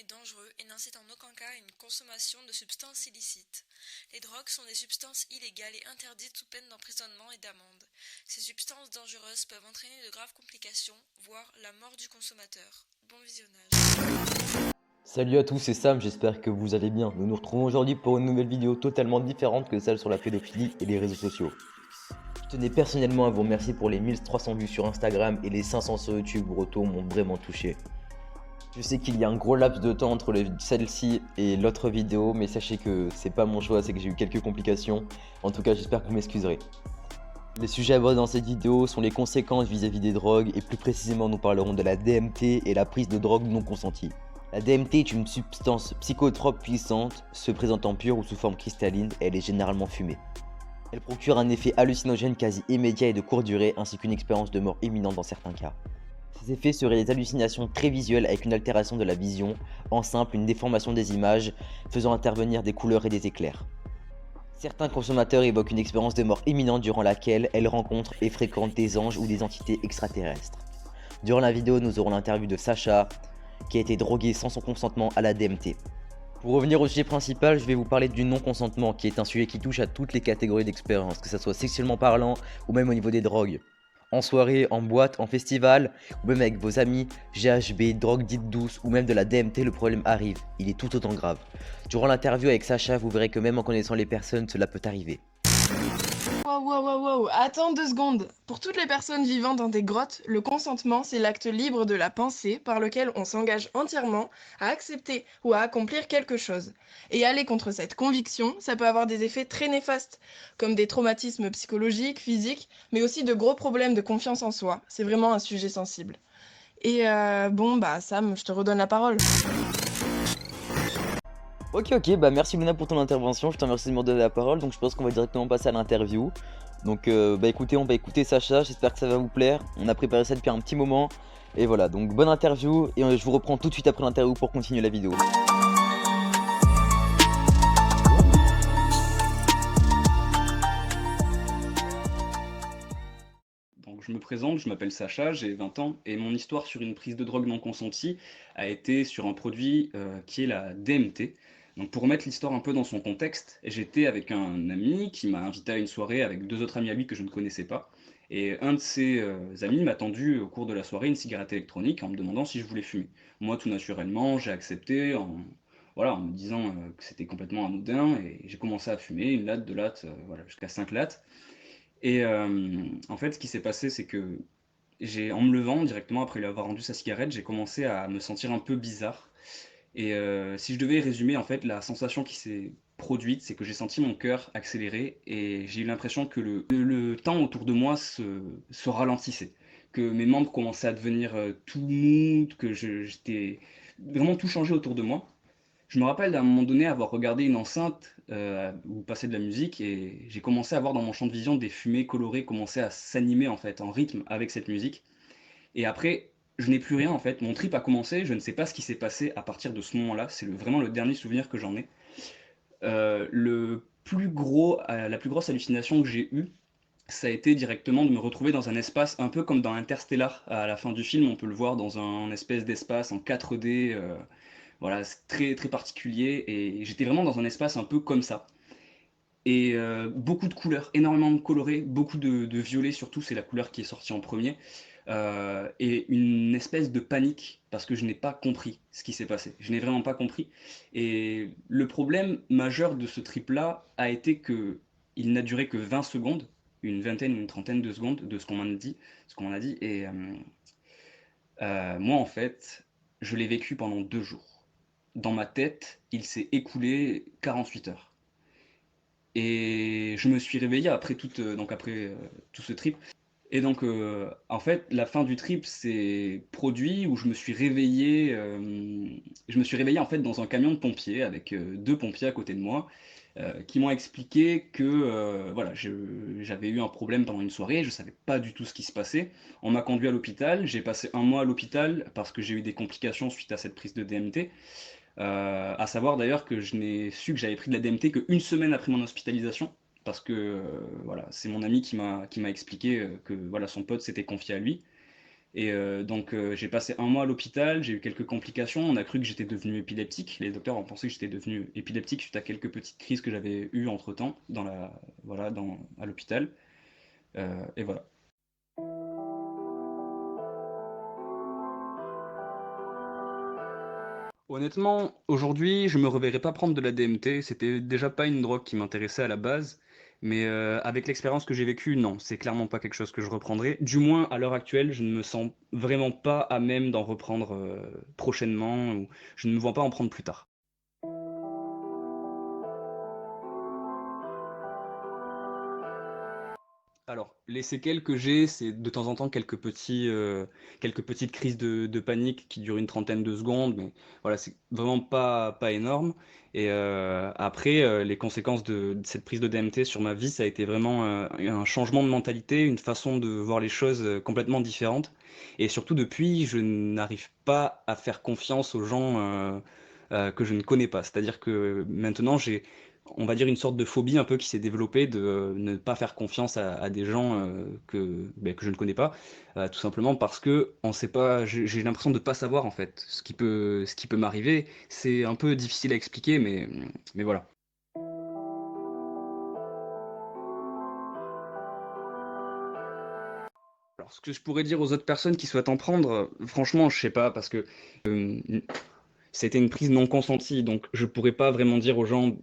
est dangereux et n'incite en aucun cas à une consommation de substances illicites. Les drogues sont des substances illégales et interdites sous peine d'emprisonnement et d'amende. Ces substances dangereuses peuvent entraîner de graves complications, voire la mort du consommateur. Bon visionnage. Salut à tous, c'est Sam, j'espère que vous allez bien. Nous nous retrouvons aujourd'hui pour une nouvelle vidéo totalement différente que celle sur la pédophilie et les réseaux sociaux. Je tenais personnellement à vous remercier pour les 1300 vues sur Instagram et les 500 sur YouTube, vos retours m'ont vraiment touché. Je sais qu'il y a un gros laps de temps entre celle-ci et l'autre vidéo, mais sachez que c'est pas mon choix, c'est que j'ai eu quelques complications. En tout cas, j'espère que vous m'excuserez. Les sujets abordés dans cette vidéo sont les conséquences vis-à-vis des drogues et plus précisément nous parlerons de la DMT et la prise de drogue non consentie. La DMT est une substance psychotrope puissante, se présentant pure ou sous forme cristalline et elle est généralement fumée. Elle procure un effet hallucinogène quasi immédiat et de courte durée ainsi qu'une expérience de mort imminente dans certains cas. Ces effets seraient des hallucinations très visuelles avec une altération de la vision, en simple une déformation des images, faisant intervenir des couleurs et des éclairs. Certains consommateurs évoquent une expérience de mort imminente durant laquelle elles rencontrent et fréquentent des anges ou des entités extraterrestres. Durant la vidéo, nous aurons l'interview de Sacha, qui a été drogué sans son consentement à la DMT. Pour revenir au sujet principal, je vais vous parler du non-consentement, qui est un sujet qui touche à toutes les catégories d'expérience, que ce soit sexuellement parlant ou même au niveau des drogues. En soirée, en boîte, en festival, ou même avec vos amis, GHB, drogue dite douce, ou même de la DMT, le problème arrive. Il est tout autant grave. Durant l'interview avec Sacha, vous verrez que même en connaissant les personnes, cela peut arriver. Wow, attends 2 secondes. Pour toutes les personnes vivant dans des grottes, le consentement, c'est l'acte libre de la pensée par lequel on s'engage entièrement à accepter ou à accomplir quelque chose. Et aller contre cette conviction, ça peut avoir des effets très néfastes, comme des traumatismes psychologiques, physiques, mais aussi de gros problèmes de confiance en soi. C'est vraiment un sujet sensible. Et Sam, je te redonne la parole. Ok, bah merci Luna pour ton intervention, je te remercie de me donner la parole, donc je pense qu'on va directement passer à l'interview. Donc bah écoutez, on va écouter Sacha, j'espère que ça va vous plaire, on a préparé ça depuis un petit moment, et voilà, donc bonne interview, et je vous reprends tout de suite après l'interview pour continuer la vidéo. Donc je me présente, je m'appelle Sacha, j'ai 20 ans et mon histoire sur une prise de drogue non consentie a été sur un produit qui est la DMT. Donc pour remettre l'histoire un peu dans son contexte, j'étais avec un ami qui m'a invité à une soirée avec 2 autres amis à lui que je ne connaissais pas. Et un de ses amis m'a tendu au cours de la soirée une cigarette électronique en me demandant si je voulais fumer. Moi tout naturellement j'ai accepté voilà, en me disant que c'était complètement anodin et j'ai commencé à fumer une latte, 2 lattes, voilà, jusqu'à 5 lattes. Et en fait, ce qui s'est passé, c'est que en me levant directement après lui avoir rendu sa cigarette, j'ai commencé à me sentir un peu bizarre. Et si je devais résumer en fait la sensation qui s'est produite, c'est que j'ai senti mon cœur accélérer et j'ai eu l'impression que le temps autour de moi se ralentissait, que mes membres commençaient à devenir tout mous, que j'étais vraiment tout changé autour de moi. Je me rappelle d'un moment donné avoir regardé une enceinte où passait de la musique et j'ai commencé à voir dans mon champ de vision des fumées colorées commencer à s'animer en fait en rythme avec cette musique. Et après, je n'ai plus rien en fait. Mon trip a commencé. Je ne sais pas ce qui s'est passé à partir de ce moment-là. C'est vraiment le dernier souvenir que j'en ai. La plus grosse hallucination que j'ai eue, ça a été directement de me retrouver dans un espace un peu comme dans Interstellar. À la fin du film, on peut le voir dans un espèce d'espace en 4D. Voilà, c'est très très particulier et j'étais vraiment dans un espace un peu comme ça. Et beaucoup de couleurs, énormément de colorés, beaucoup de violet surtout, c'est la couleur qui est sortie en premier. Et une espèce de panique parce que je n'ai pas compris ce qui s'est passé. Je n'ai vraiment pas compris. Et le problème majeur de ce trip-là a été que il n'a duré que 20 secondes, une vingtaine ou une trentaine de secondes de ce qu'on m'en a dit. Et moi en fait, je l'ai vécu pendant 2 jours. Dans ma tête, il s'est écoulé 48 heures. Et je me suis réveillé après tout ce trip. Et donc, en fait, la fin du trip s'est produit où je me suis réveillé en fait dans un camion de pompiers avec 2 pompiers à côté de moi qui m'ont expliqué que voilà, j'avais eu un problème pendant une soirée, je savais pas du tout ce qui se passait. On m'a conduit à l'hôpital, j'ai passé un mois à l'hôpital parce que j'ai eu des complications suite à cette prise de DMT. À savoir d'ailleurs que je n'ai su que j'avais pris de la DMT qu'une semaine après mon hospitalisation, parce que voilà, c'est mon ami qui m'a expliqué que voilà, son pote s'était confié à lui. Et donc j'ai passé un mois à l'hôpital, j'ai eu quelques complications, on a cru que j'étais devenu épileptique. Les docteurs ont pensé que j'étais devenu épileptique suite à quelques petites crises que j'avais eues entre-temps à l'hôpital. Et voilà. Honnêtement, aujourd'hui, je me reverrais pas prendre de la DMT. C'était déjà pas une drogue qui m'intéressait à la base. Mais avec l'expérience que j'ai vécue, non, c'est clairement pas quelque chose que je reprendrai. Du moins, à l'heure actuelle, je ne me sens vraiment pas à même d'en reprendre prochainement, ou je ne me vois pas en prendre plus tard. Alors, les séquelles que j'ai, c'est de temps en temps quelques petites crises de panique qui durent une trentaine de secondes, mais voilà, c'est vraiment pas énorme. Et après, les conséquences de cette prise de DMT sur ma vie, ça a été vraiment un changement de mentalité, une façon de voir les choses complètement différente. Et surtout, depuis, je n'arrive pas à faire confiance aux gens que je ne connais pas. C'est-à-dire que maintenant, j'ai, on va dire, une sorte de phobie un peu qui s'est développée de ne pas faire confiance à des gens que je ne connais pas, tout simplement parce que on sait pas, j'ai l'impression de ne pas savoir en fait ce qui peut m'arriver. C'est un peu difficile à expliquer, mais voilà. Alors, ce que je pourrais dire aux autres personnes qui souhaitent en prendre, franchement, je sais pas, parce que euh, c'était une prise non consentie, donc je pourrais pas vraiment dire aux gens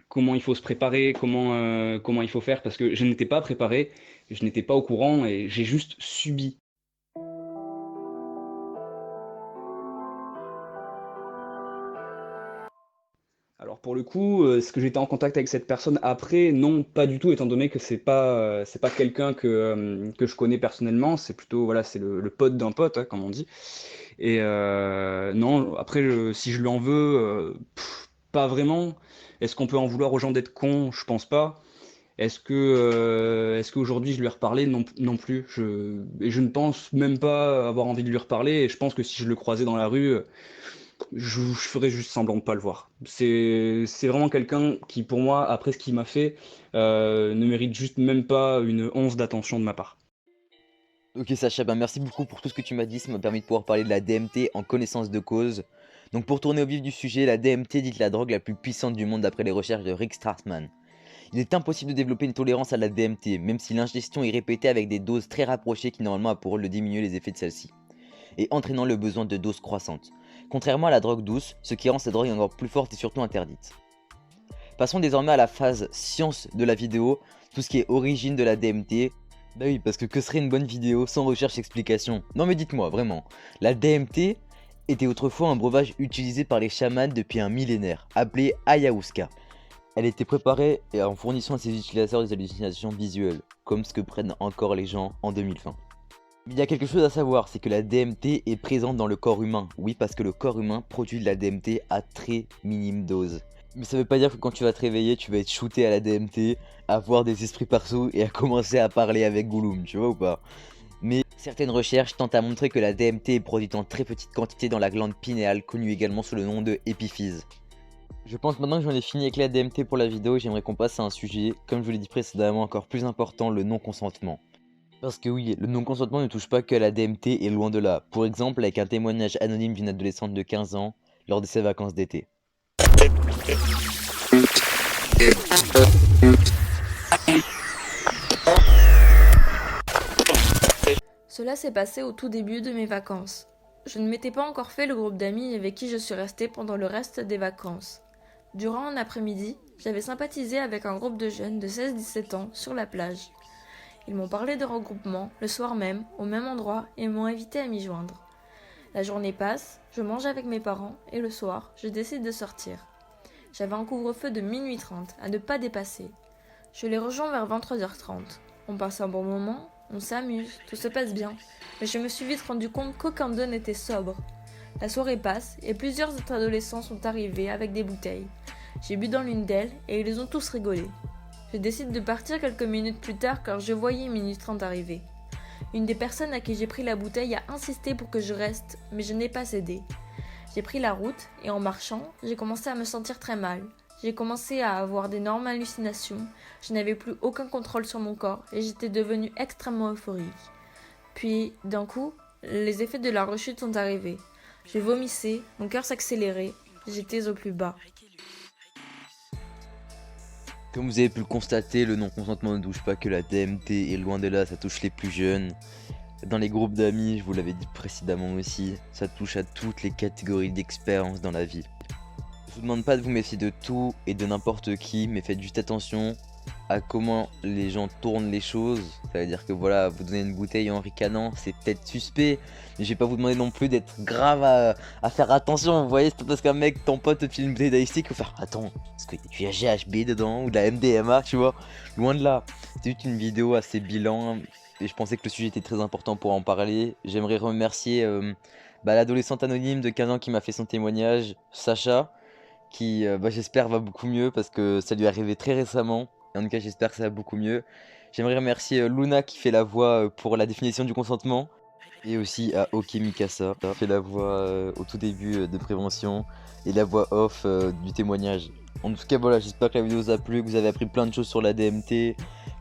comment il faut se préparer, comment il faut faire, parce que je n'étais pas préparé, je n'étais pas au courant et j'ai juste subi. Alors pour le coup, est-ce que j'étais en contact avec cette personne après? Non, pas du tout, étant donné que c'est pas quelqu'un que je connais personnellement, c'est plutôt, voilà, c'est le pote d'un pote, hein, comme on dit. Et non, après, si je lui en veux, pas vraiment. Est-ce qu'on peut en vouloir aux gens d'être cons? Je pense pas. Est-ce qu'aujourd'hui je lui ai reparlé? Non, non plus. Et je ne pense même pas avoir envie de lui reparler. Et je pense que si je le croisais dans la rue, je ferais juste semblant de pas le voir. C'est vraiment quelqu'un qui, pour moi, après ce qu'il m'a fait, ne mérite juste même pas une once d'attention de ma part. Ok Sacha, ben merci beaucoup pour tout ce que tu m'as dit, ça m'a permis de pouvoir parler de la DMT en connaissance de cause. Donc pour tourner au vif du sujet, la DMT dit la drogue la plus puissante du monde d'après les recherches de Rick Strassman. Il est impossible de développer une tolérance à la DMT, même si l'ingestion est répétée avec des doses très rapprochées qui normalement a pour rôle de diminuer les effets de celle-ci, et entraînant le besoin de doses croissantes. Contrairement à la drogue douce, ce qui rend cette drogue encore plus forte et surtout interdite. Passons désormais à la phase science de la vidéo, tout ce qui est origine de la DMT. Bah oui, parce que serait une bonne vidéo sans recherche explication? Non mais dites-moi, vraiment. La DMT était autrefois un breuvage utilisé par les chamans depuis un millénaire, appelé ayahuasca. Elle était préparée en fournissant à ses utilisateurs des hallucinations visuelles, comme ce que prennent encore les gens en 2020. Mais il y a quelque chose à savoir, c'est que la DMT est présente dans le corps humain. Oui, parce que le corps humain produit de la DMT à très minime dose. Mais ça veut pas dire que quand tu vas te réveiller, tu vas être shooté à la DMT, à voir des esprits partout et à commencer à parler avec Gollum, tu vois ou pas? Mais certaines recherches tentent à montrer que la DMT est produite en très petite quantité dans la glande pinéale, connue également sous le nom de épiphyse. Je pense maintenant que j'en ai fini avec la DMT pour la vidéo, j'aimerais qu'on passe à un sujet, comme je vous l'ai dit précédemment, encore plus important, le non-consentement. Parce que oui, le non-consentement ne touche pas que à la DMT et loin de là. Pour exemple, avec un témoignage anonyme d'une adolescente de 15 ans lors de ses vacances d'été. Cela s'est passé au tout début de mes vacances. Je ne m'étais pas encore fait le groupe d'amis avec qui je suis restée pendant le reste des vacances. Durant un après-midi, j'avais sympathisé avec un groupe de jeunes de 16-17 ans sur la plage. Ils m'ont parlé de regroupement le soir même, au même endroit, et m'ont invité à m'y joindre. La journée passe, je mange avec mes parents, et le soir, je décide de sortir. J'avais un couvre-feu de minuit 30 à ne pas dépasser. Je les rejoins vers 23h30. On passe un bon moment, on s'amuse, tout se passe bien, mais je me suis vite rendu compte qu'aucun d'eux n'était sobre. La soirée passe, et plusieurs autres adolescents sont arrivés avec des bouteilles. J'ai bu dans l'une d'elles, et ils ont tous rigolé. Je décide de partir quelques minutes plus tard car je voyais minute 30 arriver. Une des personnes à qui j'ai pris la bouteille a insisté pour que je reste, mais je n'ai pas cédé. J'ai pris la route et en marchant, j'ai commencé à me sentir très mal. J'ai commencé à avoir d'énormes hallucinations, je n'avais plus aucun contrôle sur mon corps et j'étais devenue extrêmement euphorique. Puis, d'un coup, les effets de la rechute sont arrivés. Je vomissais, mon cœur s'accélérait, j'étais au plus bas. Comme vous avez pu le constater, le non-consentement ne touche pas que la DMT et loin de là, ça touche les plus jeunes. Dans les groupes d'amis, je vous l'avais dit précédemment aussi, ça touche à toutes les catégories d'expérience dans la vie. Je vous demande pas de vous méfier de tout et de n'importe qui, mais faites juste attention à comment les gens tournent les choses. Ça veut dire que voilà, vous donnez une bouteille en ricanant, c'est peut-être suspect, mais je vais pas vous demander non plus d'être grave à faire attention. Vous voyez, c'est pas parce qu'un mec, ton pote te file une bouteille d'Ice qu'il faut faire attends, parce qu'il y a du GHB dedans ou de la MDMA, tu vois. Loin de là, c'est juste une vidéo assez bilan et je pensais que le sujet était très important pour en parler. J'aimerais remercier l'adolescente anonyme de 15 ans qui m'a fait son témoignage, Sacha, qui j'espère va beaucoup mieux parce que ça lui est arrivé très récemment. En tout cas, j'espère que ça va beaucoup mieux. J'aimerais remercier Luna qui fait la voix pour la définition du consentement. Et aussi à Ok Mikasa qui fait la voix au tout début de prévention et la voix off du témoignage. En tout cas, voilà, j'espère que la vidéo vous a plu, que vous avez appris plein de choses sur la DMT,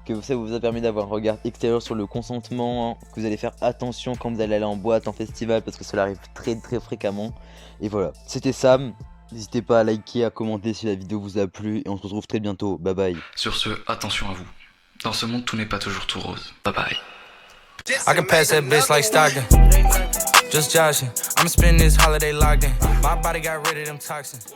que ça vous a permis d'avoir un regard extérieur sur le consentement, que vous allez faire attention quand vous allez aller en boîte, en festival, parce que cela arrive très très fréquemment. Et voilà, c'était Sam. N'hésitez pas à liker, à commenter si la vidéo vous a plu et on se retrouve très bientôt. Bye bye. Sur ce, attention à vous. Dans ce monde, tout n'est pas toujours tout rose. Bye bye. I can pass that bitch like Stockton. Just joshing. I'ma spend this holiday locked in. My body got rid of them toxins.